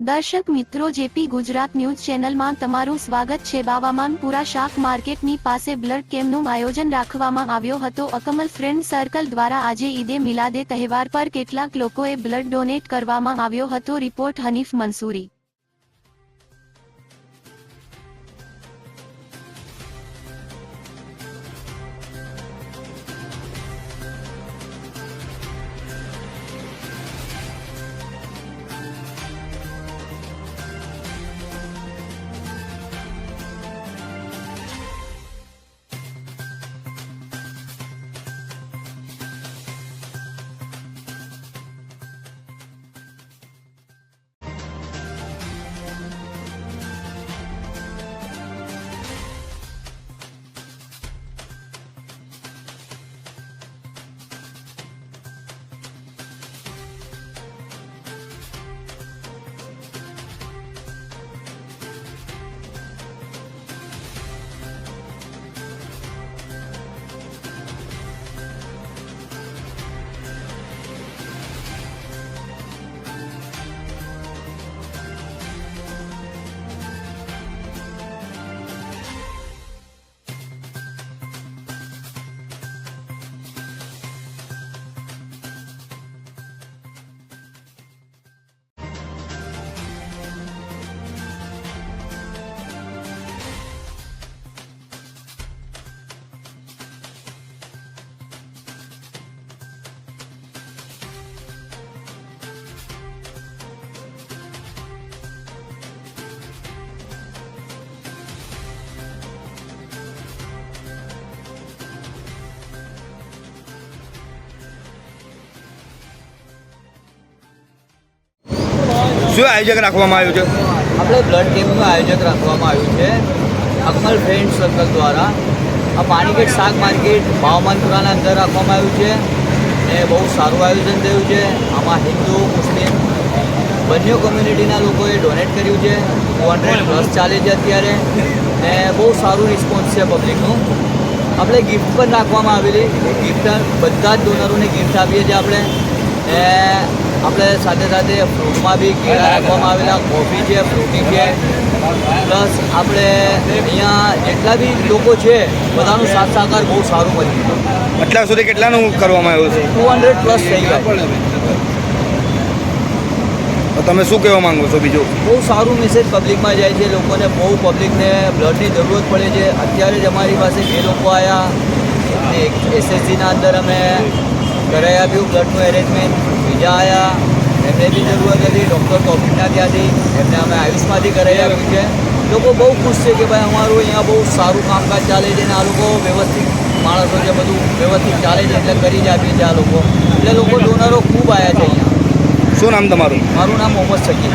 દર્શક મિત્રો, JP Gujarat news ચેનલમાં તમારું સ્વાગત છે। બાવામાનપુરા શાક માર્કેટની પાસે બ્લડ કેમ્પનું આયોજન રાખવામાં આવ્યો હતો। અકમલ ફ્રેન્ડ સર્કલ દ્વારા આજે ઈદે મિલાદે તહેવાર પર કેટલાક લોકોએ બ્લડ ડોનેટ કરવામાં આવ્યો હતો। રિપોર્ટ હનીફ મંસૂરી। શું આયોજક રાખવામાં આવ્યું છે? આપણે બ્લડ કેમ્પનું આયોજક રાખવામાં આવ્યું છે અકમલ ફ્રેન્ડ સર્કલ દ્વારા। આ પાણીગેટ શાક માર્કેટ બાવામાનપુરાના અંદર રાખવામાં આવ્યું છે ને બહુ સારું આયોજન થયું છે। આમાં હિન્દુ મુસ્લિમ બંને કોમ્યુનિટીના લોકોએ ડોનેટ કર્યું છે। 200+ ચાલે છે અત્યારે ને બહુ સારું રિસ્પોન્સ છે પબ્લિકનું। આપણે ગિફ્ટ પણ રાખવામાં આવેલી ગિફ્ટ બધા જ ડોનરોને ગિફ્ટ આપીએ છીએ આપણે સાથે સાથે ફ્રૂટમાં બી કેળા રાખવામાં આવેલા, કોફી છે, ફ્રૂટી છે, પ્લસ આપણે અહીંયા જેટલા બી લોકો છે બધાનું સાથ સહકાર બહુ સારું મળ્યું। અત્યાર સુધી કેટલાનું કરવામાં આવ્યું છે? 200+ થઈ ગયા। તો તમે શું કહેવા માંગો છો? બીજું બહુ સારું મેસેજ પબ્લિકમાં જાય છે। લોકોને બહુ પબ્લિકને બ્લડની જરૂરત પડે છે। અત્યારે જ અમારી પાસે 2 લોકો આવ્યા, એસએસજીના અંદર અમે કરાવી આપ્યું બ્લડનું એરેન્જમેન્ટ। બીજા આવ્યા, એમને બી જરૂરત હતી, ડૉક્ટર તોફિકના ત્યાંથી એમને અમે આયુષમાંથી કરાવી આપ્યું છે। લોકો બહુ ખુશ છે કે ભાઈ અમારું અહીંયા બહુ સારું કામકાજ ચાલે છે ને આ લોકો વ્યવસ્થિત માણસો છે, બધું વ્યવસ્થિત ચાલે છે એટલે કરી જ આપીએ છીએ આ લોકો। એટલે લોકો ડોનરો ખૂબ આવ્યા છે અહીંયા। શું નામ તમારું? મારું નામ મોહમ્મદ શકીર।